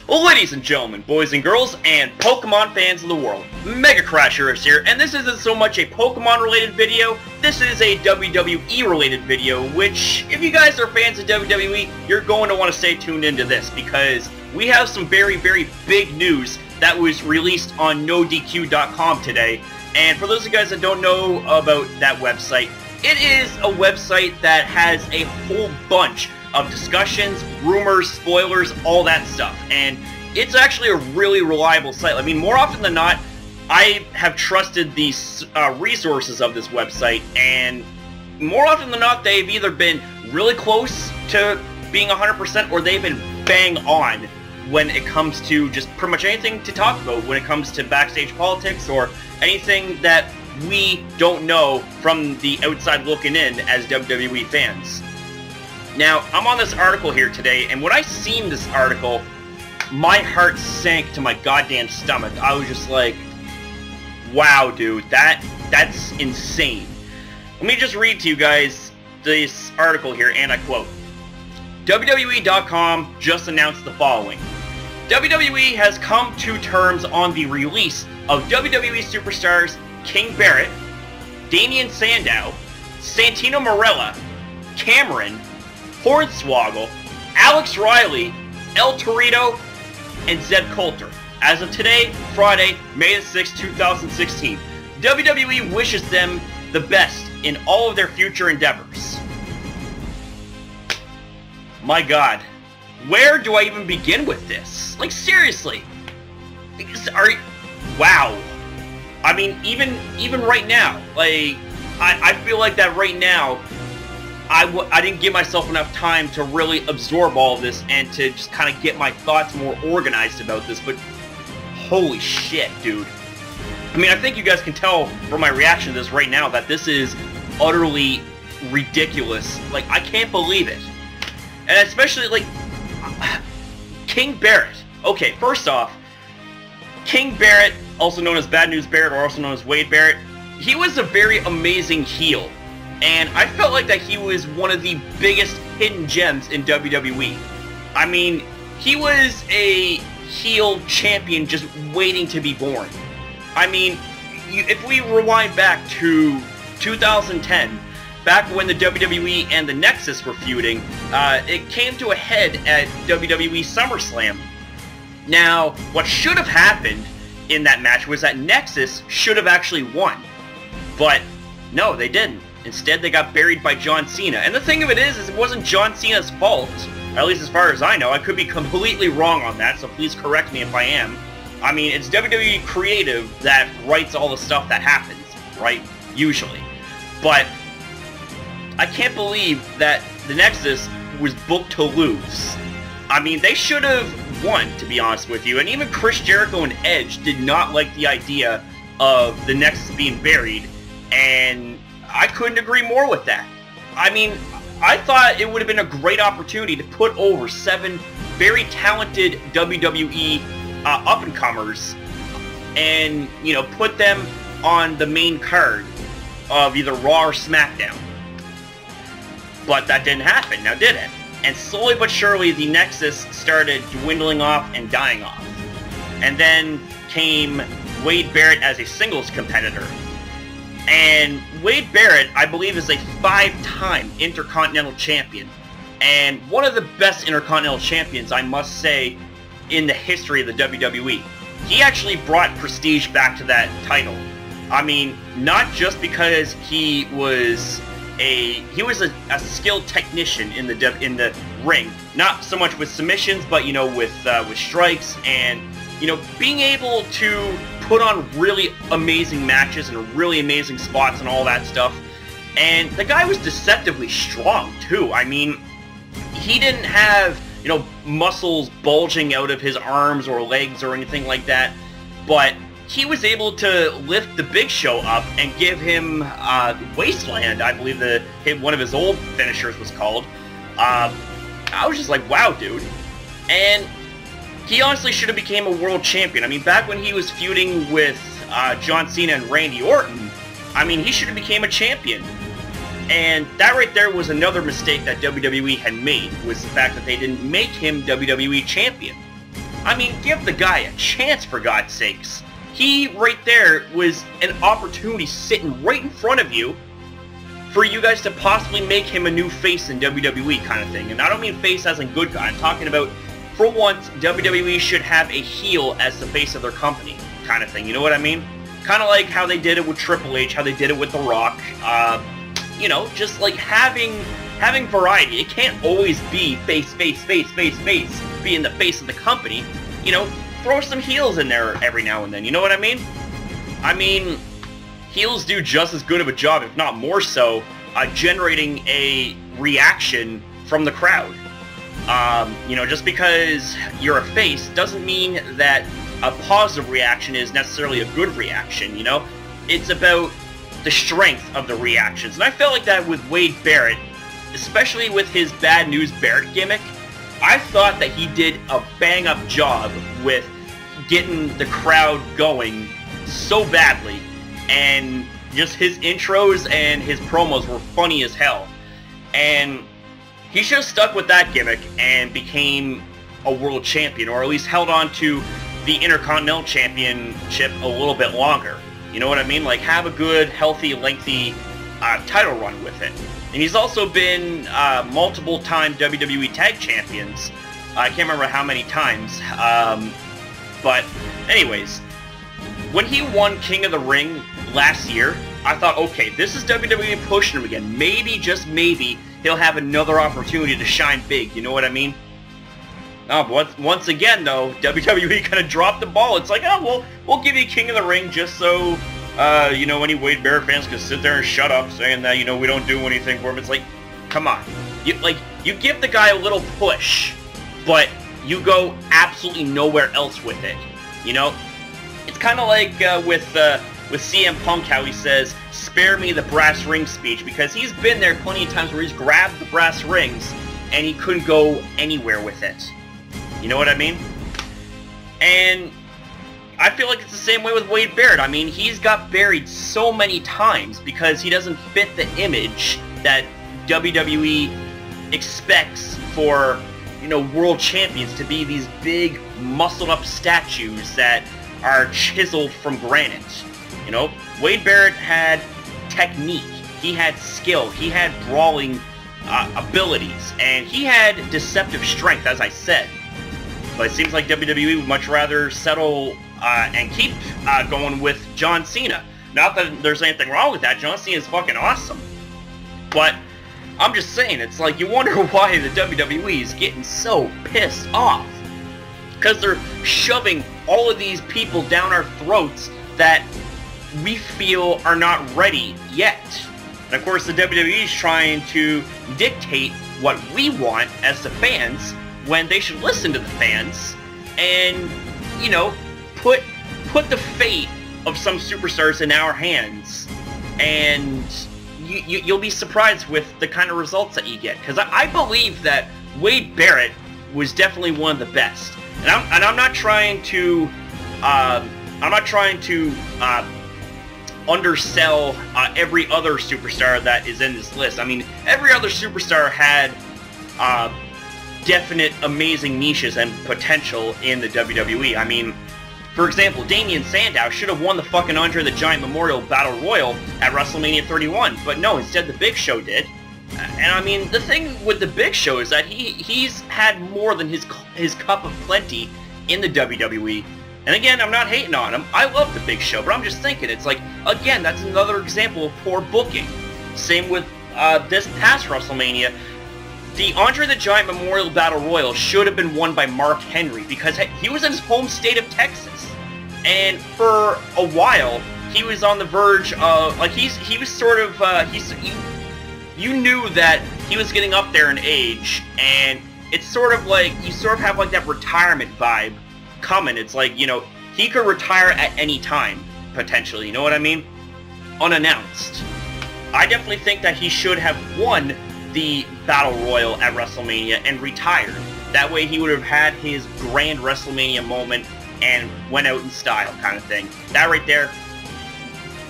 Ladies and gentlemen, boys and girls, and Pokemon fans of the world, Mega Crasher is here, and this isn't so much a Pokemon related video, this is a WWE related video, which, if you guys are fans of WWE, you're going to want to stay tuned into this, because we have some very, very big news that was released on NoDQ.com today, and for those of you guys that don't know about that website, it is a website that has a whole bunch of discussions, rumors, spoilers, all that stuff. And it's actually a really reliable site. I mean, more often than not, I have trusted the resources of this website, and more often than not, they've either been really close to being 100% or they've been bang on when it comes to just pretty much anything to talk about when it comes to backstage politics or anything that we don't know from the outside looking in as WWE fans. Now, I'm on this article here today, and when I seen this article, my heart sank to my goddamn stomach. I was just like, wow, dude, that's insane. Let me just read to you guys this article here, and I quote, WWE.com just announced the following. WWE has come to terms on the release of WWE superstars King Barrett, Damian Sandow, Santino Marella, Cameron, Hornswoggle, Alex Riley, El Torito, and Zeb Coulter. As of today, Friday, May the 6th, 2016, WWE wishes them the best in all of their future endeavors. My God, where do I even begin with this? Like, seriously. Wow. I mean, even right now, like, I feel like that right now, I didn't give myself enough time to really absorb all of this and to just kind of get my thoughts more organized about this, but holy shit, dude. I mean, I think you guys can tell from my reaction to this right now that this is utterly ridiculous. Like, I can't believe it. And especially, like, King Barrett. Okay, first off, King Barrett, also known as Bad News Barrett or also known as Wade Barrett, he was a very amazing heel. And I felt like that he was one of the biggest hidden gems in WWE. I mean, he was a heel champion just waiting to be born. I mean, if we rewind back to 2010, back when the WWE and the Nexus were feuding, it came to a head at WWE SummerSlam. Now, what should have happened in that match was that Nexus should have actually won. But no, they didn't. Instead, they got buried by John Cena. And the thing of it is it wasn't John Cena's fault, at least as far as I know. I could be completely wrong on that, so please correct me if I am. I mean, it's WWE Creative that writes all the stuff that happens, right? Usually. But I can't believe that the Nexus was booked to lose. I mean, they should have won, to be honest with you. And even Chris Jericho and Edge did not like the idea of the Nexus being buried, and I couldn't agree more with that. I mean, I thought it would have been a great opportunity to put over 7 very talented WWE up-and-comers and, you know, put them on the main card of either Raw or SmackDown. But that didn't happen, now did it? And slowly but surely, the Nexus started dwindling off and dying off. And then came Wade Barrett as a singles competitor. And Wade Barrett, I believe, is a 5-time Intercontinental Champion. And one of the best Intercontinental Champions, I must say, in the history of the WWE. He actually brought prestige back to that title. I mean, not just because he was a skilled technician in the ring. Not so much with submissions, but, you know, with strikes and, you know, being able to put on really amazing matches and really amazing spots and all that stuff. And the guy was deceptively strong, too. I mean, he didn't have, you know, muscles bulging out of his arms or legs or anything like that, but he was able to lift the Big Show up and give him Wasteland, I believe one of his old finishers was called. I was just like, wow, dude. And he honestly should have became a world champion. I mean, back when he was feuding with John Cena and Randy Orton, I mean, he should have became a champion. And that right there was another mistake that WWE had made, was the fact that they didn't make him WWE champion. I mean, give the guy a chance, for God's sakes. He, right there, was an opportunity sitting right in front of you for you guys to possibly make him a new face in WWE kind of thing. And I don't mean face as in good guy. I'm talking about, for once, WWE should have a heel as the face of their company kind of thing. You know what I mean? Kind of like how they did it with Triple H, how they did it with The Rock. You know, just like having variety. It can't always be face, being the face of the company. You know, throw some heels in there every now and then. You know what I mean? I mean, heels do just as good of a job, if not more so, generating a reaction from the crowd. You know, just because you're a face doesn't mean that a positive reaction is necessarily a good reaction, you know? It's about the strength of the reactions. And I felt like that with Wade Barrett, especially with his Bad News Barrett gimmick. I thought that he did a bang-up job with getting the crowd going so badly, and just his intros and his promos were funny as hell. And he should have stuck with that gimmick and became a world champion, or at least held on to the Intercontinental Championship a little bit longer. You know what I mean? Like, have a good, healthy, lengthy title run with it. And he's also been multiple-time WWE Tag Champions. I can't remember how many times. But anyways, when he won King of the Ring last year, I thought, okay, this is WWE pushing him again. Maybe, just maybe, he'll have another opportunity to shine big. You know what I mean? Once again, though, WWE kind of dropped the ball. It's like, oh, we'll give you King of the Ring just so, you know, any Wade Barrett fans can sit there and shut up saying that, you know, we don't do anything for him. It's like, come on. You give the guy a little push, but you go absolutely nowhere else with it, you know? It's kind of like with CM Punk, how he says, spare me the brass ring speech, because he's been there plenty of times where he's grabbed the brass rings and he couldn't go anywhere with it. You know what I mean? And I feel like it's the same way with Wade Barrett. I mean, he's got buried so many times because he doesn't fit the image that WWE expects for, you know, world champions to be these big, muscled-up statues that are chiseled from granite. You know, Wade Barrett had technique, he had skill, he had brawling abilities, and he had deceptive strength, as I said. But it seems like WWE would much rather settle and keep going with John Cena. Not that there's anything wrong with that. John Cena is fucking awesome. But I'm just saying, it's like you wonder why the WWE is getting so pissed off. Because they're shoving all of these people down our throats that we feel are not ready yet. And of course the WWE is trying to dictate what we want as the fans, when they should listen to the fans and, you know, put the fate of some superstars in our hands. And you'll be surprised with the kind of results that you get. Because I believe that Wade Barrett was definitely one of the best. And I'm not trying to undersell every other superstar that is in this list. I mean, every other superstar had definite amazing niches and potential in the WWE. I mean, for example, Damien Sandow should have won the fucking Andre the Giant Memorial Battle Royal at WrestleMania 31, but no, instead the Big Show did. And I mean, the thing with the Big Show is that he's had more than his cup of plenty in the WWE. And again, I'm not hating on him. I love the Big Show, but I'm just thinking, it's like, again, that's another example of poor booking. Same with this past WrestleMania. The Andre the Giant Memorial Battle Royal should have been won by Mark Henry because he was in his home state of Texas. And for a while, he was on the verge of, like, he was sort of, you knew that he was getting up there in age, and it's sort of like, you sort of have like that retirement vibe coming. It's like, you know, he could retire at any time, potentially, you know what I mean? Unannounced. I definitely think that he should have won the Battle Royal at WrestleMania and retired. That way he would have had his grand WrestleMania moment and went out in style, kind of thing. That right there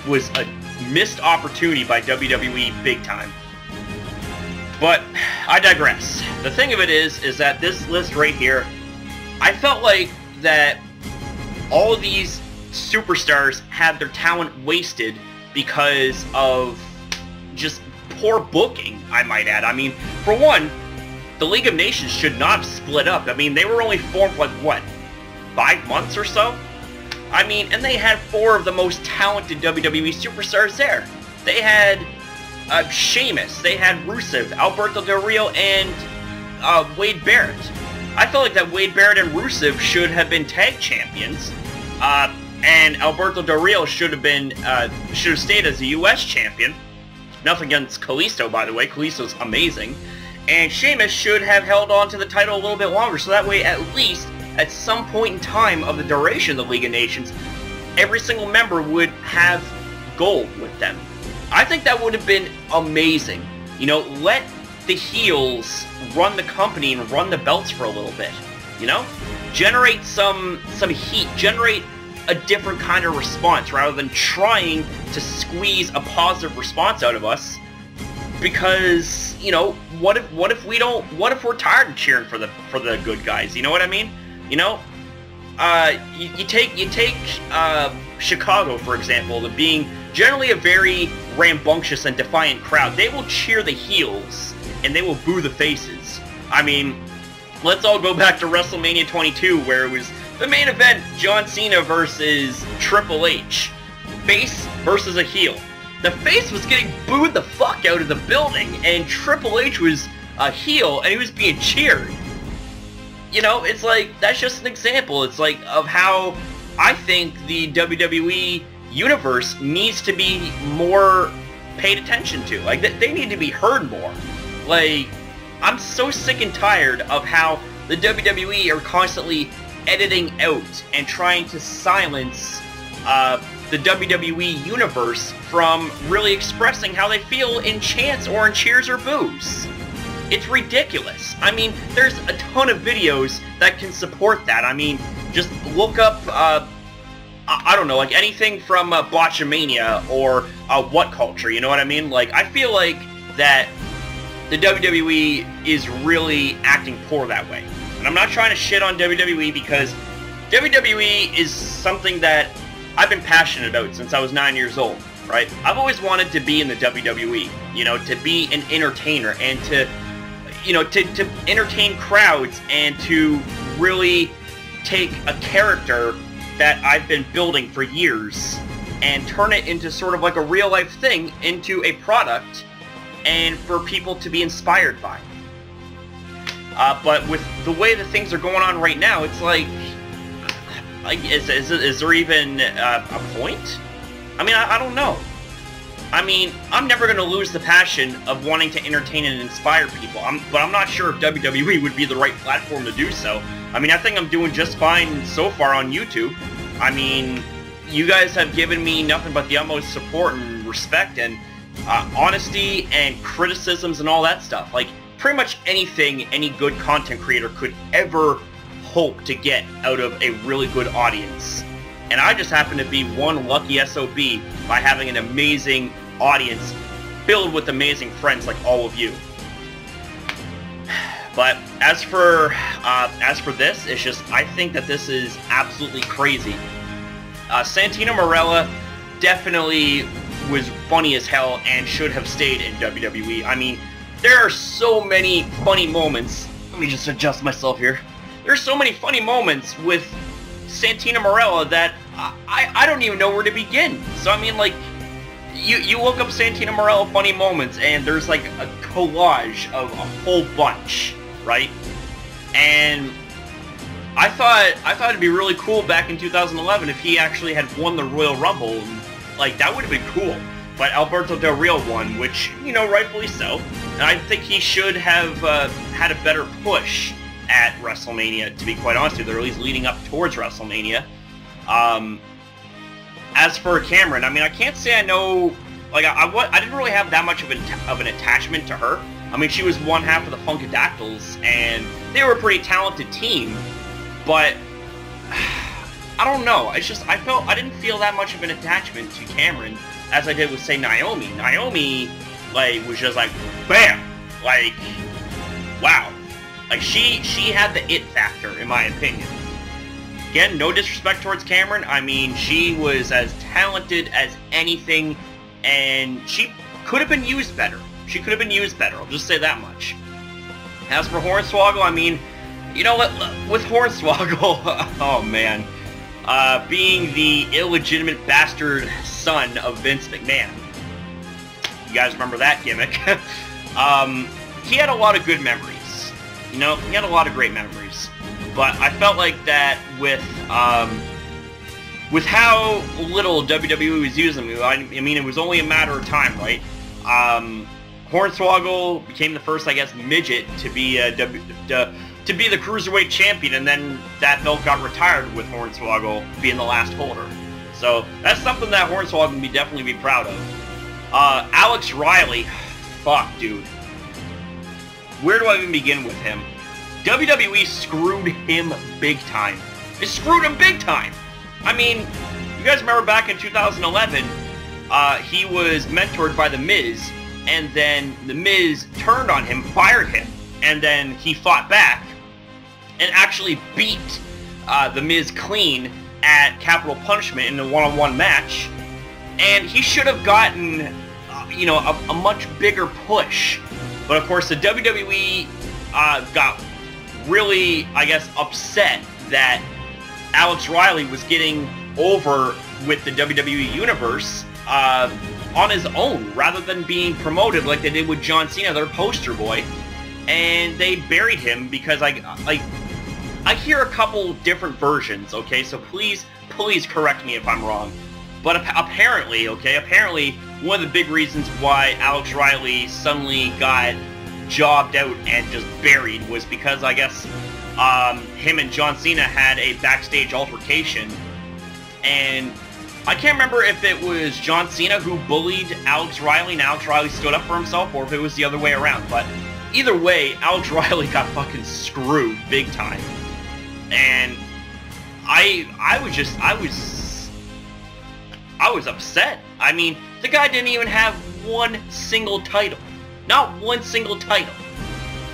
was a missed opportunity by WWE big time. But I digress. The thing of it is that this list right here, I felt like that all of these superstars had their talent wasted because of just poor booking, I might add. I mean, for one, the League of Nations should not have split up. I mean, they were only formed for, like, what, 5 months or so? I mean, and they had 4 of the most talented WWE superstars there. They had Sheamus, they had Rusev, Alberto Del Rio, and Wade Barrett. I feel like that Wade Barrett and Rusev should have been tag champions, and Alberto Del Rio should have stayed as a U.S. champion. Nothing against Kalisto, by the way. Kalisto's amazing. And Sheamus should have held on to the title a little bit longer, so that way, at least, at some point in time of the duration of the League of Nations, every single member would have gold with them. I think that would have been amazing. You know, let the heels run the company and run the belts for a little bit. You know? Generate some heat. Generate a different kind of response rather than trying to squeeze a positive response out of us. Because, you know, what if we're tired of cheering for the good guys? You know what I mean? You know, you take Chicago, for example, the being generally a very rambunctious and defiant crowd. They will cheer the heels and they will boo the faces. I mean, let's all go back to WrestleMania 22, where it was the main event: John Cena versus Triple H, face versus a heel. The face was getting booed the fuck out of the building, and Triple H was a heel, and he was being cheered. You know, it's like, that's just an example. It's like, of how I think the WWE universe needs to be more paid attention to. Like, they need to be heard more. Like, I'm so sick and tired of how the WWE are constantly editing out and trying to silence the WWE universe from really expressing how they feel in chants or in cheers or boos. It's ridiculous. I mean, there's a ton of videos that can support that. I mean, just look up, I don't know, like anything from Botchamania or What Culture, you know what I mean? Like, I feel like that the WWE is really acting poor that way. And I'm not trying to shit on WWE, because WWE is something that I've been passionate about since I was 9 years old, right? I've always wanted to be in the WWE, you know, to be an entertainer and to, you know, to entertain crowds and to really take a character that I've been building for years and turn it into sort of like a real life thing, into a product, and for people to be inspired by. But with the way that things are going on right now, it's like is there even a point? I mean, I don't know. I mean, I'm never going to lose the passion of wanting to entertain and inspire people. But I'm not sure if WWE would be the right platform to do so. I mean, I think I'm doing just fine so far on YouTube. I mean, you guys have given me nothing but the utmost support and respect and honesty and criticisms and all that stuff. Like, pretty much anything any good content creator could ever hope to get out of a really good audience. And I just happen to be one lucky SOB by having an amazing audience filled with amazing friends like all of you. But as for this, it's just, I think that this is absolutely crazy. Santino Marella definitely was funny as hell and should have stayed in WWE. I mean, there are so many funny moments. Let me just adjust myself here. There's so many funny moments with Santino Marella that I don't even know where to begin. So I mean, like, you look up Santino Marella funny moments, and there's like a collage of a whole bunch, right? And I thought it'd be really cool back in 2011 if he actually had won the Royal Rumble. And, like, that would have been cool. But Alberto Del Rio won, which, you know, rightfully so. And I think he should have had a better push at WrestleMania, to be quite honest with you, or at least leading up towards WrestleMania. As for Cameron, I mean, I can't say I know, like, I didn't really have that much of an attachment to her. I mean, she was one half of the Funkadactyls, and they were a pretty talented team, but I don't know. It's just, I didn't feel that much of an attachment to Cameron as I did with, say, Naomi. Naomi, like, was just like, bam! Like, wow. Like, she had the it factor, in my opinion. Again, no disrespect towards Cameron. I mean, she was as talented as anything, and she could have been used better. She could have been used better, I'll just say that much. As for Hornswoggle, I mean, you know what, with Hornswoggle, oh man, being the illegitimate bastard son of Vince McMahon. You guys remember that gimmick? He had a lot of good memories. You know, he had a lot of great memories. But I felt like that with how little WWE was using him, I mean, it was only a matter of time, right? Hornswoggle became the first, I guess, midget to be the Cruiserweight champion, and then that belt got retired with Hornswoggle being the last holder. So that's something that Hornswoggle can definitely be proud of. Alex Riley, fuck, dude. Where do I even begin with him? WWE screwed him big time. It screwed him big time. I mean, you guys remember back in 2011, he was mentored by The Miz, and then The Miz turned on him, fired him, and then he fought back and actually beat The Miz clean at Capital Punishment in a one-on-one match. And he should have gotten, you know, a much bigger push. But of course, the WWE got really, I guess, upset that Alex Riley was getting over with the WWE Universe on his own, rather than being promoted like they did with John Cena, their poster boy. And they buried him because I hear a couple different versions, okay? So please correct me if I'm wrong. But apparently, one of the big reasons why Alex Riley suddenly got jobbed out and just buried was because, I guess, him and John Cena had a backstage altercation. And I can't remember if it was John Cena who bullied Alex Riley and Alex Riley stood up for himself, or if it was the other way around. But either way, Alex Riley got fucking screwed big time. And I was upset. I mean, the guy didn't even have one single title. Not one single title.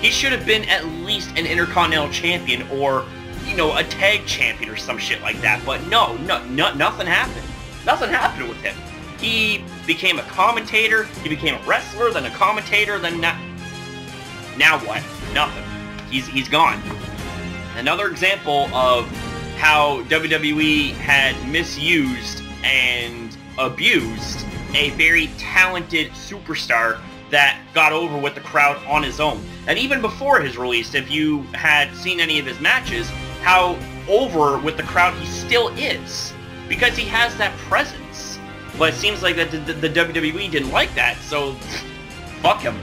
He should have been at least an Intercontinental Champion, or, you know, a tag champion or some shit like that. But no, nothing happened. Nothing happened with him. He became a commentator, he became a wrestler, then a commentator, then now what? Nothing. He's gone. Another example of how WWE had misused and abused a very talented superstar that got over with the crowd on his own. And even before his release, if you had seen any of his matches, how over with the crowd he still is, because he has that presence. But it seems like that the WWE didn't like that, so fuck him.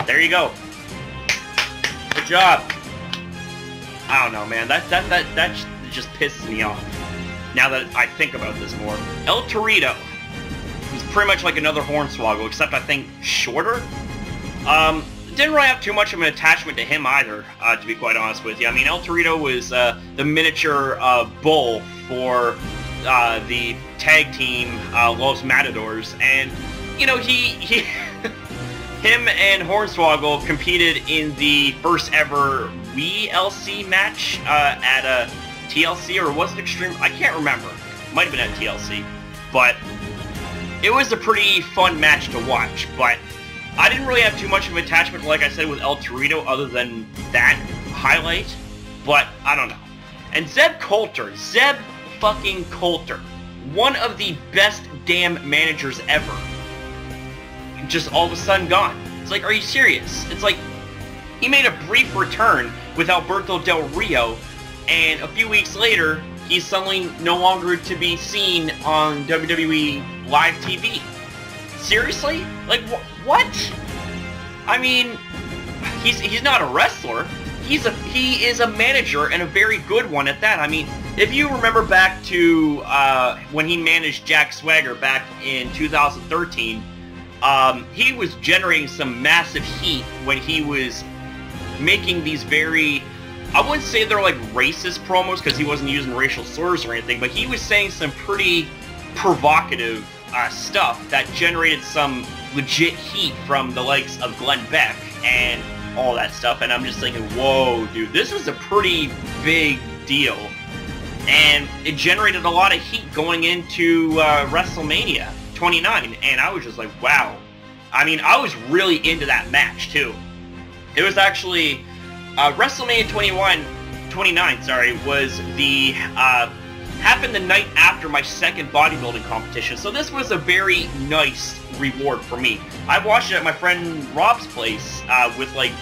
There you go. Good job. I don't know, man. That just pisses me off. Now that I think about this more. El Torito was pretty much like another Hornswoggle, except I think shorter. Didn't really have too much of an attachment to him either, to be quite honest with you. I mean, El Torito was the miniature bull for the tag team Los Matadors, and you know him and Hornswoggle competed in the first ever WLC match at a TLC, or was it Extreme? I can't remember. Might have been at TLC, but it was a pretty fun match to watch. But I didn't really have too much of an attachment, like I said, with El Torito, other than that highlight. But I don't know. And Zeb fucking Coulter, one of the best damn managers ever, just all of a sudden gone. It's like, are you serious? It's like, he made a brief return with Alberto Del Rio, and a few weeks later, he's suddenly no longer to be seen on WWE live TV. Seriously? Like, what? I mean, he's not a wrestler. He is a manager, and a very good one at that. I mean, if you remember back to when he managed Jack Swagger back in 2013, he was generating some massive heat when he was making these very, I wouldn't say they're like racist promos because he wasn't using racial slurs or anything, but he was saying some pretty provocative stuff that generated some legit heat from the likes of Glenn Beck and all that stuff. And I'm just thinking, whoa, dude, this is a pretty big deal. and it generated a lot of heat going into WrestleMania 29, and I was just like, wow. I mean, I was really into that match, too. It was actually, WrestleMania 29, sorry, was the, happened the night after my second bodybuilding competition, so this was a very nice reward for me. I watched it at my friend Rob's place, with like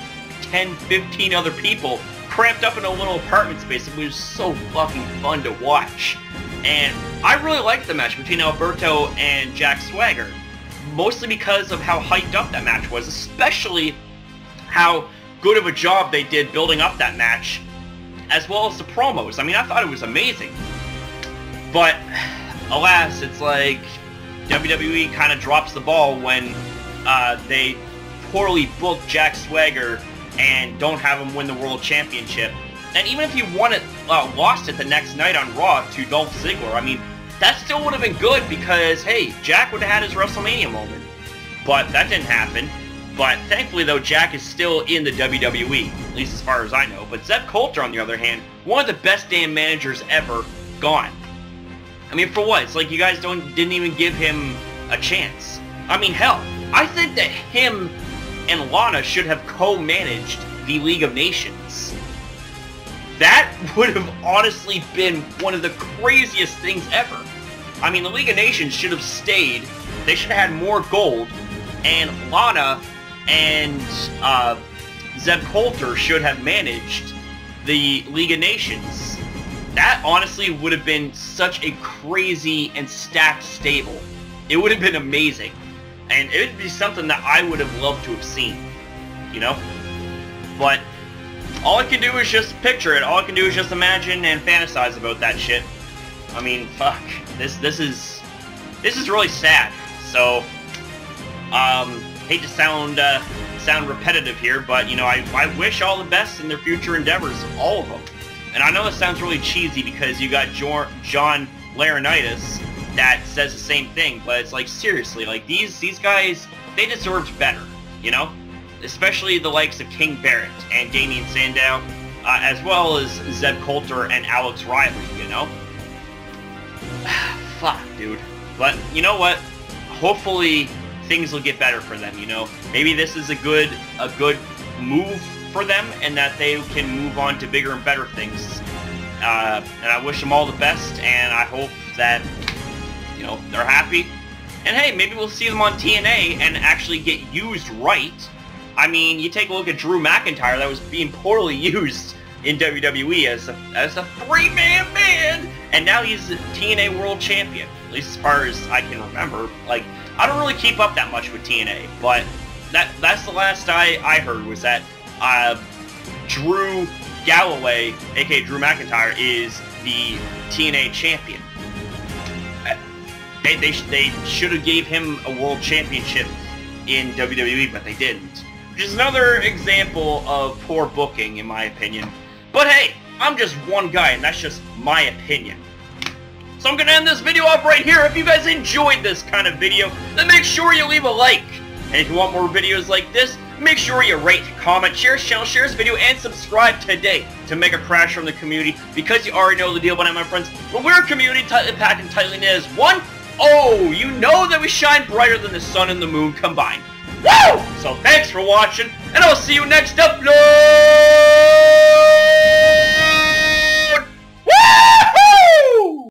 10, 15 other people, cramped up in a little apartment space. It was so fucking fun to watch. And I really liked the match between Alberto and Jack Swagger, mostly because of how hyped up that match was, especially how good of a job they did building up that match, as well as the promos. I mean, I thought it was amazing. But, alas, it's like WWE kind of drops the ball when they poorly book Jack Swagger and don't have him win the World Championship. And even if he won it, lost it the next night on Raw to Dolph Ziggler, I mean, that still would have been good because, hey, Jack would have had his WrestleMania moment. But that didn't happen. But thankfully, though, Jack is still in the WWE, at least as far as I know. But Zeb Coulter, on the other hand, one of the best damn managers ever, gone. I mean, for what? It's like you guys didn't even give him a chance. I mean, hell, I think that him and Lana should have co-managed the League of Nations. That would have honestly been one of the craziest things ever. I mean, the League of Nations should have stayed. They should have had more gold. And Lana and Zeb Coulter should have managed the League of Nations. That honestly would have been such a crazy and stacked stable. It would have been amazing. And it would be something that I would have loved to have seen, you know? But all I can do is just picture it. All I can do is just imagine and fantasize about that shit. I mean, fuck. This is really sad. So, hate to sound repetitive here, but, you know, I wish all the best in their future endeavors, all of them. And I know this sounds really cheesy because you got John Laurinaitis that says the same thing, but it's like, seriously, like, these guys, they deserved better, you know? Especially the likes of King Barrett and Damien Sandow, as well as Zeb Coulter and Alex Riley, you know? Fuck, dude. But, you know what? Hopefully, things will get better for them, you know? Maybe this is a good move for them, and that they can move on to bigger and better things. And I wish them all the best, and I hope that, you know, they're happy. And hey, maybe we'll see them on TNA and actually get used right. I mean, you take a look at Drew McIntyre, that was being poorly used in WWE as a three-man band, and now he's the TNA World Champion, at least as far as I can remember. Like, I don't really keep up that much with TNA, but that's the last I heard was that Drew Galloway, aka Drew McIntyre, is the TNA champion. They should have gave him a world championship in WWE, but they didn't. Which is another example of poor booking, in my opinion. But hey, I'm just one guy, and that's just my opinion. So I'm going to end this video off right here. If you guys enjoyed this kind of video, then make sure you leave a like. And if you want more videos like this, make sure you rate, comment, share this channel, share this video, and subscribe today to Mega Crash from the community, because you already know the deal by now, my friends. But we're a community tightly packed and tightly knit as one. Oh, you know that we shine brighter than the sun and the moon combined. Woo! So thanks for watching, and I'll see you next upload!